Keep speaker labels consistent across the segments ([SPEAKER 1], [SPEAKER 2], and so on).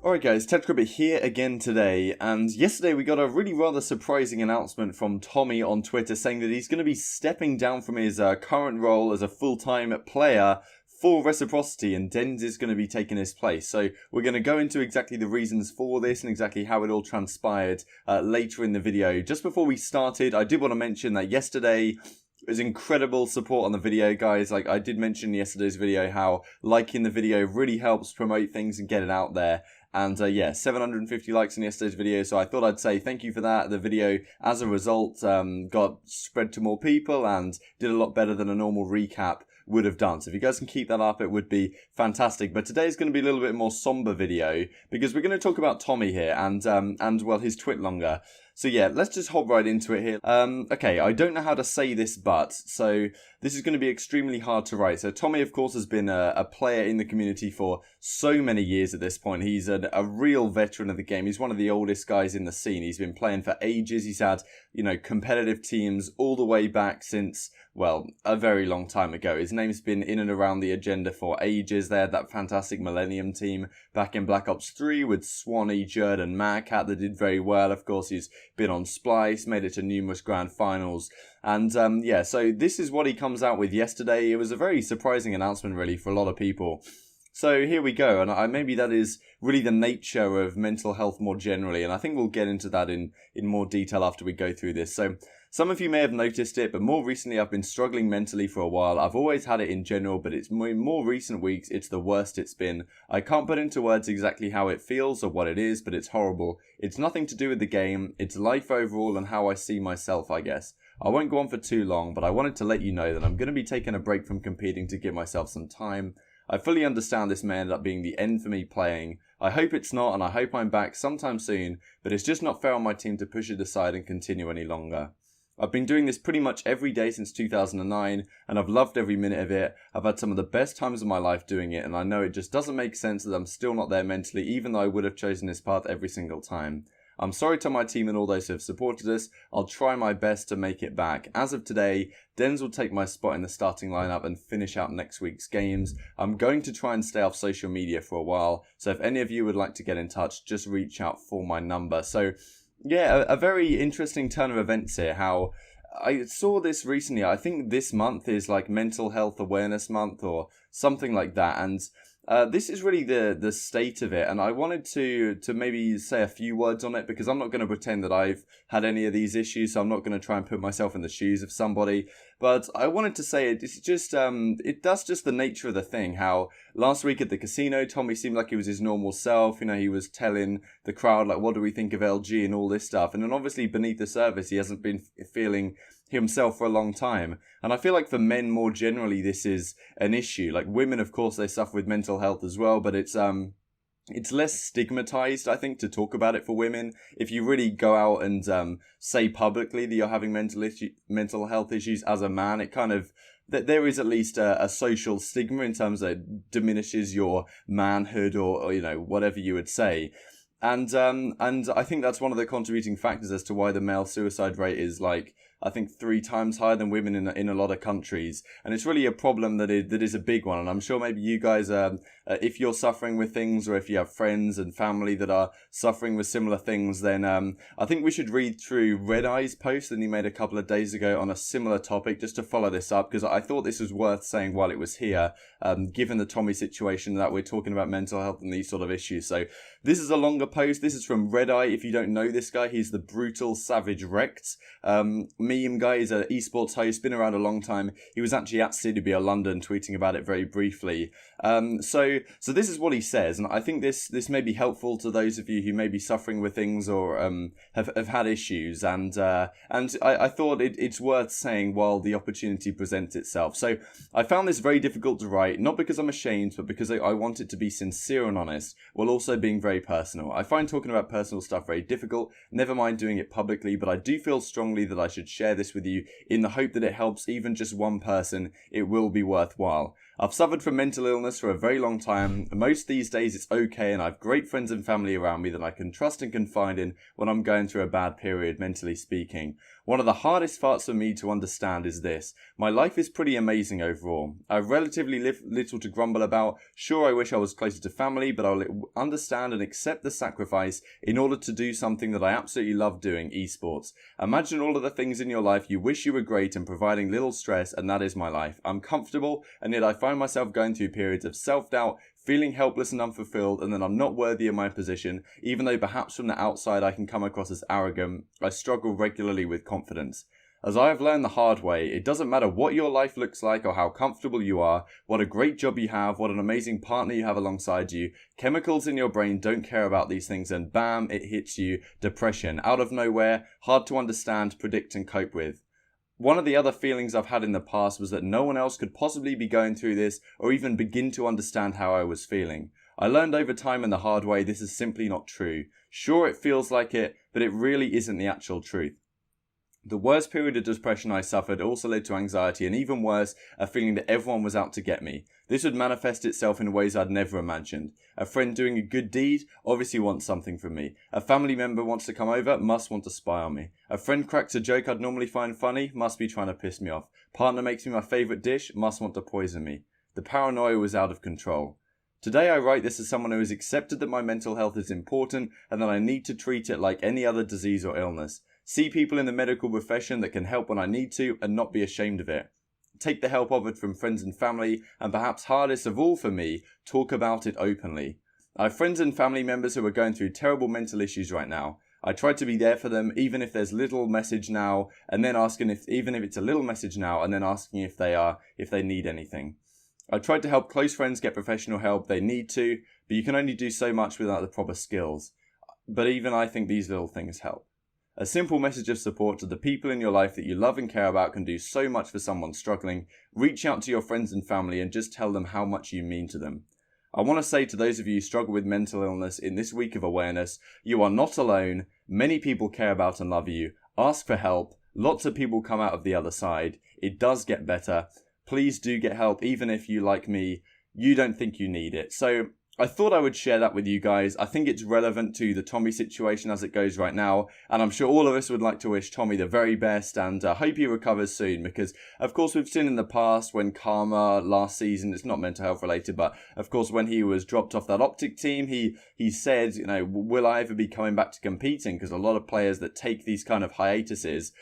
[SPEAKER 1] Alright guys, TechCribbit here again today, and yesterday we got a really rather surprising announcement from Tommey on Twitter saying that he's going to be stepping down from his current role as a full-time player for Reciprocity, and Denz is going to be taking his place. So we're going to go into exactly the reasons for this and exactly how it all transpired later in the video. Just before we started, I did want to mention that yesterday was incredible support on the video, guys. Like I did mention in yesterday's video how liking the video really helps promote things and get it out there. And yeah, 750 likes in yesterday's video, so I thought I'd say thank you for that. The video, as a result, got spread to more people and did a lot better than a normal recap would have done. So if you guys can keep that up, it would be fantastic. But today's going to be a little bit more somber video because we're going to talk about Tommey here and well, his twit longer. So yeah, let's just hop right into it here. Okay, I don't know how to say this, but so this is going to be extremely hard to write. So Tommey, of course, has been a player in the community for so many years at this point. He's a real veteran of the game. He's one of the oldest guys in the scene. He's been playing for ages. He's had, you know, competitive teams all the way back since, well, a very long time ago. His name's been in and around the agenda for ages. They had that fantastic McWilliam team back in Black Ops 3 with Swanee, Jerd and Madcat that did very well. Of course, he's been on Splice, made it to numerous grand finals. And yeah, so this is what he comes out with yesterday. It was a very surprising announcement, really, for a lot of people. So here we go, and maybe that is really the nature of mental health more generally, and I think we'll get into that in more detail after we go through this. So some of you may have noticed it, but more recently I've been struggling mentally for a while. I've always had it in general, but it's more recent weeks, it's the worst it's been. I can't put into words exactly how it feels or what it is, but it's horrible. It's nothing to do with the game, it's life overall and how I see myself, I guess. I won't go on for too long, but I wanted to let you know that I'm going to be taking a break from competing to give myself some time. I fully understand this may end up being the end for me playing. I hope it's not, and I hope I'm back sometime soon, but it's just not fair on my team to push it aside and continue any longer. I've been doing this pretty much every day since 2009, and I've loved every minute of it. I've had some of the best times of my life doing it, and I know it just doesn't make sense that I'm still not there mentally, even though I would have chosen this path every single time. I'm sorry to my team and all those who have supported us. I'll try my best to make it back. As of today, Denz will take my spot in the starting lineup and finish out next week's games. I'm going to try and stay off social media for a while, so if any of you would like to get in touch, just reach out for my number. So yeah, a very interesting turn of events here, how I saw this recently. I think this month is like Mental Health Awareness Month or something like that, and this is really the state of it, and I wanted to maybe say a few words on it because I'm not going to pretend that I've had any of these issues, so I'm not going to try and put myself in the shoes of somebody. But I wanted to say it's just that's just the nature of the thing. How last week at the casino, Tommey seemed like he was his normal self. You know, he was telling the crowd like, what do we think of LG and all this stuff, and then obviously beneath the surface, he hasn't been feeling himself for a long time. And I feel like for men more generally this is an issue. Like women, of course, they suffer with mental health as well, but it's less stigmatized, I think, to talk about it for women. If you really go out and say publicly that you're having mental health issues as a man, it kind of, there is at least a social stigma in terms that it diminishes your manhood or you know, whatever you would say. And I think that's one of the contributing factors as to why the male suicide rate is like, I think 3 times higher than women in a lot of countries, and it's really a problem that is a big one. And I'm sure maybe you guys, if you're suffering with things, or if you have friends and family that are suffering with similar things, then I think we should read through Red Eye's post that he made a couple of days ago on a similar topic, just to follow this up, because I thought this was worth saying while it was here, given the Tommey situation that we're talking about mental health and these sort of issues. So this is a longer post. This is from Red Eye. If you don't know this guy, he's the Brutal Savage Wrecked meme guy. He's an esports host, been around a long time. He was actually at CWL London tweeting about it very briefly. So this is what he says, and I think this may be helpful to those of you who may be suffering with things or have had issues, and I thought it's worth saying while the opportunity presents itself. So I found this very difficult to write, not because I'm ashamed, but because I want it to be sincere and honest, while also being very personal. I find talking about personal stuff very difficult, never mind doing it publicly, but I do feel strongly that I should share this with you in the hope that it helps even just one person. It will be worthwhile. I've suffered from mental illness for a very long time. Most these days it's okay, and I have great friends and family around me that I can trust and confide in when I'm going through a bad period, mentally speaking. One of the hardest parts for me to understand is this. My life is pretty amazing overall. I have relatively little to grumble about. Sure, I wish I was closer to family, but I'll understand and accept the sacrifice in order to do something that I absolutely love doing, esports. Imagine all of the things in your life you wish you were great and providing little stress, and that is my life. I'm comfortable, and yet I find myself going through periods of self-doubt, feeling helpless and unfulfilled, and then I'm not worthy of my position. Even though perhaps from the outside I can come across as arrogant, I struggle regularly with confidence. As I have learned the hard way, it doesn't matter what your life looks like or how comfortable you are, what a great job you have, what an amazing partner you have alongside you, chemicals in your brain don't care about these things, and bam, it hits you, depression, out of nowhere, hard to understand, predict and cope with. One of the other feelings I've had in the past was that no one else could possibly be going through this or even begin to understand how I was feeling. I learned over time in the hard way this is simply not true. Sure, it feels like it, but it really isn't the actual truth. The worst period of depression I suffered also led to anxiety and even worse, a feeling that everyone was out to get me. This would manifest itself in ways I'd never imagined. A friend doing a good deed obviously wants something from me. A family member wants to come over, must want to spy on me. A friend cracks a joke I'd normally find funny, must be trying to piss me off. Partner makes me my favourite dish, must want to poison me. The paranoia was out of control. Today I write this as someone who has accepted that my mental health is important and that I need to treat it like any other disease or illness. See people in the medical profession that can help when I need to and not be ashamed of it. Take the help offered from friends and family, and perhaps hardest of all for me, talk about it openly. I have friends and family members who are going through terrible mental issues right now. I try to be there for them even if there's little message now, and then asking if it's a little message now, and then asking if they need anything. I tried to help close friends get professional help they need to, but you can only do so much without the proper skills. But even I think these little things help. A simple message of support to the people in your life that you love and care about can do so much for someone struggling. Reach out to your friends and family and just tell them how much you mean to them. I want to say to those of you who struggle with mental illness in this week of awareness, you are not alone. Many people care about and love you. Ask for help. Lots of people come out of the other side. It does get better. Please do get help, even if you, like me, you don't think you need it. So I thought I would share that with you guys. I think it's relevant to the Tommey situation as it goes right now, and I'm sure all of us would like to wish Tommey the very best and hope he recovers soon, because of course we've seen in the past when Karma last season, it's not mental health related, but of course when he was dropped off that Optic team, he said, you know, will I ever be coming back to competing? Because a lot of players that take these kind of hiatuses,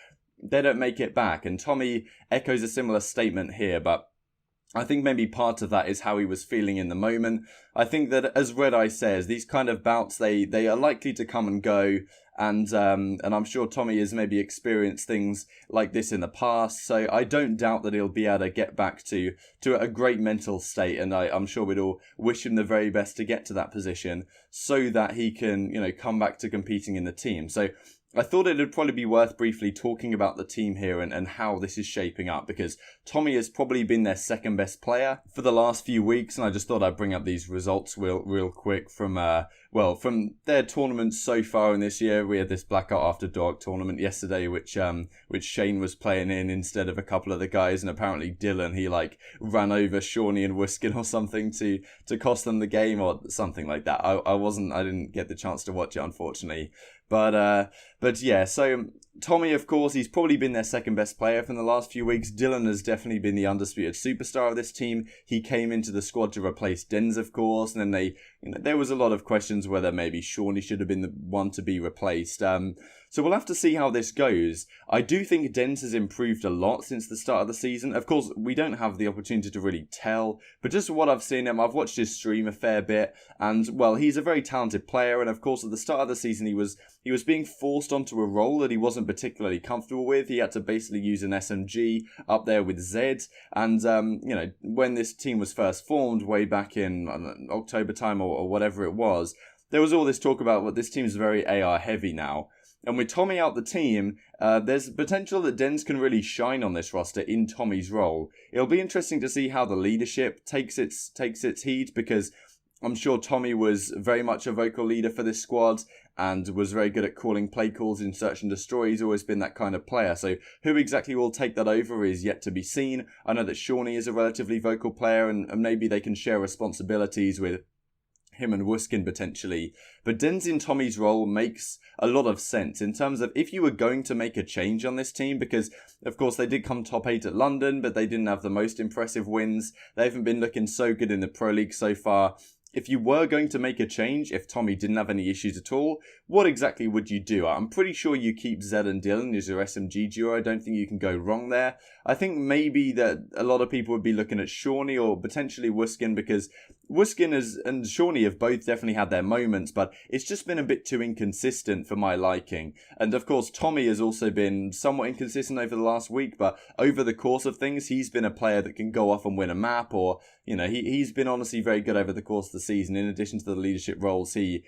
[SPEAKER 1] they don't make it back, and Tommey echoes a similar statement here, but I think maybe part of that is how he was feeling in the moment. I think that, as Red Eye says, these kind of bouts, they are likely to come and go. And I'm sure Tommey has maybe experienced things like this in the past. So I don't doubt that he'll be able to get back to a great mental state. And I'm sure we'd all wish him the very best to get to that position so that he can, you know, come back to competing in the team. So I thought it would probably be worth briefly talking about the team here and how this is shaping up, because Tommey has probably been their second best player for the last few weeks, and I just thought I'd bring up these results real quick from their tournaments so far in this year. We had this Blackout After Dark tournament yesterday, which Shane was playing in instead of a couple of the guys, and apparently Dylan, he like ran over Shawnee and Wiskin or something to cost them the game or something like that. I didn't get the chance to watch it, unfortunately. But yeah, so Tommey, of course, he's probably been their second best player from the last few weeks. Dylan has definitely been the undisputed superstar of this team. He came into the squad to replace Denz, of course, and then there was a lot of questions whether maybe Shawnee should have been the one to be replaced. So we'll have to see how this goes. I do think Denz has improved a lot since the start of the season. Of course, we don't have the opportunity to really tell, but just what I've seen him, I've watched his stream a fair bit, and well, he's a very talented player, and of course at the start of the season he was being forced onto a role that he wasn't particularly comfortable with. He had to basically use an SMG up there with Zed, and when this team was first formed way back in October time or whatever it was, there was all this talk about what this team is very AR heavy now. And with Tommey out the team, there's potential that Denz can really shine on this roster in Tommey's role. It'll be interesting to see how the leadership takes its heed, because I'm sure Tommey was very much a vocal leader for this squad and was very good at calling play calls in search and destroy. He's always been that kind of player. So who exactly will take that over is yet to be seen. I know that Shawnee is a relatively vocal player, and maybe they can share responsibilities with him and Wuskin potentially. But Denz in Tommey's role makes a lot of sense in terms of if you were going to make a change on this team, because of course they did come top 8 at London, but they didn't have the most impressive wins. They haven't been looking so good in the Pro League so far. If you were going to make a change, if Tommey didn't have any issues at all, what exactly would you do? I'm pretty sure you keep Zed and Dylan as your SMG duo. I don't think you can go wrong there. I think maybe that a lot of people would be looking at Shawnee or potentially Wuskin, because Wuskin and Shawnee have both definitely had their moments, but it's just been a bit too inconsistent for my liking. And of course, Tommey has also been somewhat inconsistent over the last week, but over the course of things, he's been a player that can go off and win a map, or, you know, he's been honestly very good over the course of the season, in addition to the leadership roles he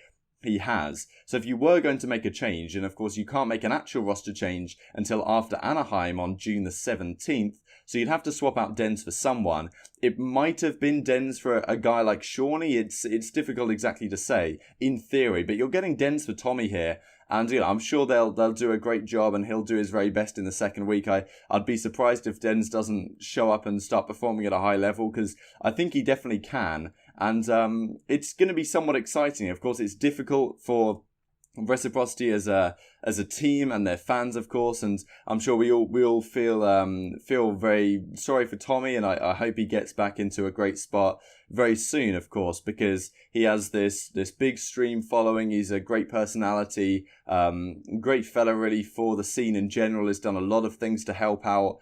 [SPEAKER 1] has. So if you were going to make a change, and of course you can't make an actual roster change until after Anaheim on June the 17th, so you'd have to swap out Denz for someone. It might have been Denz for a guy like Shawnee. It's difficult exactly to say, in theory, but you're getting Denz for Tommey here. And, you know, I'm sure they'll do a great job, and he'll do his very best in the second week. I'd be surprised if Denz doesn't show up and start performing at a high level, because I think he definitely can. And it's going to be somewhat exciting. Of course, it's difficult for Reciprocity as a team and their fans, of course, and I'm sure we all feel very sorry for Tommey, and I hope he gets back into a great spot very soon, of course, because he has this big stream following. He's a great personality, great fella really for the scene in general. Has done a lot of things to help out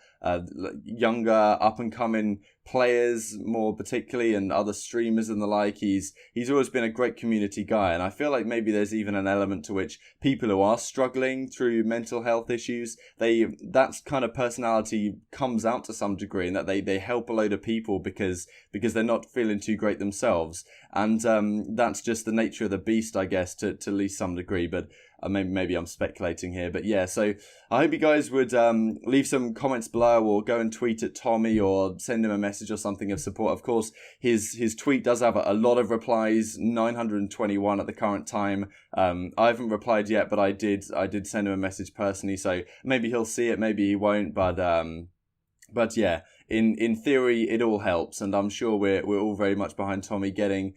[SPEAKER 1] younger up and coming players, more particularly, and other streamers and the like. He's always been a great community guy, and I feel like maybe there's even an element to which people who are struggling through mental health issues, that kind of personality comes out to some degree, and that they help a load of people because they're not feeling too great themselves. And that's just the nature of the beast, I guess, to at least some degree. But maybe I'm speculating here, but yeah, so I hope you guys would leave some comments below, or go and tweet at Tommey, or send him a message or something of support. Of course, his tweet does have a lot of replies, 921 at the current time. I haven't replied yet, but I did send him a message personally, so maybe he'll see it, maybe he won't, but yeah, in theory, it all helps, and I'm sure we're all very much behind Tommey getting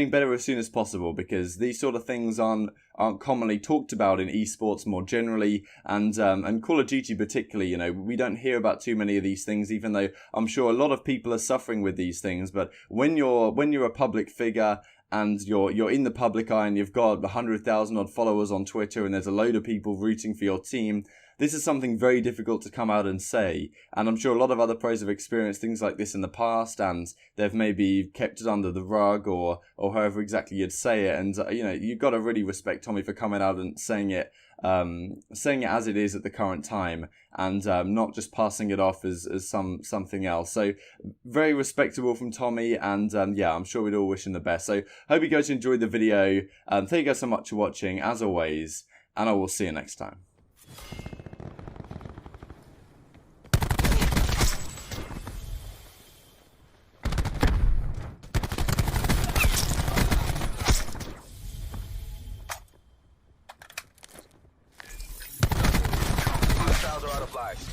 [SPEAKER 1] better as soon as possible, because these sort of things aren't commonly talked about in esports more generally, and Call of Duty particularly. You know, we don't hear about too many of these things, even though I'm sure a lot of people are suffering with these things. But when you're a public figure, and you're in the public eye, and you've got 100,000 odd followers on Twitter, and there's a load of people rooting for your team, this is something very difficult to come out and say. And I'm sure a lot of other pros have experienced things like this in the past, and they've maybe kept it under the rug, or however exactly you'd say it. And you know, you've got to really respect Tommey for coming out and saying it as it is at the current time, and not just passing it off as something else. So very respectable from Tommey, and yeah, I'm sure we'd all wish him the best. So hope you guys enjoyed the video. Thank you guys so much for watching, as always, and I will see you next time.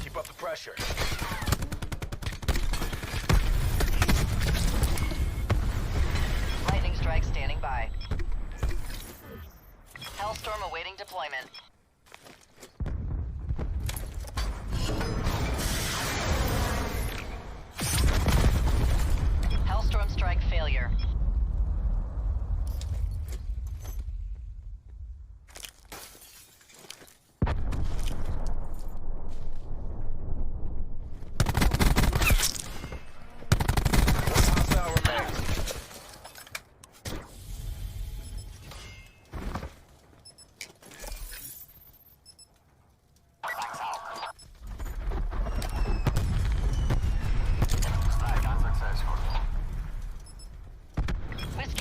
[SPEAKER 2] Keep up the pressure.
[SPEAKER 3] Lightning strike standing by. Hellstorm awaiting deployment. Hellstorm strike failure.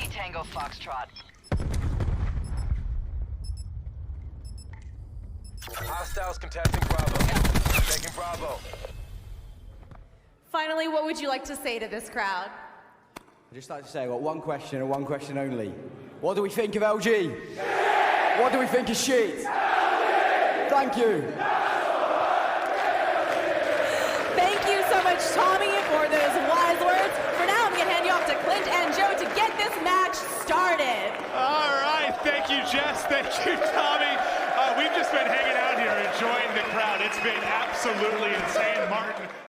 [SPEAKER 3] Tango Foxtrot.
[SPEAKER 2] Hostiles contesting Bravo. Taking Bravo.
[SPEAKER 4] Finally, what would you like to say to this crowd?
[SPEAKER 5] I'd just like to say, I've got one question and one question only. What do we think of LG? Yeah! What do we think of Sheet? LG! Thank you.
[SPEAKER 4] Thank you so much, Tommey, for those wise words. For now, I'm going to hand you off to Clint and Joe to get this match started.
[SPEAKER 6] Jess. Thank you, Tommey. We've just been hanging out here, enjoying the crowd. It's been absolutely insane. Martin.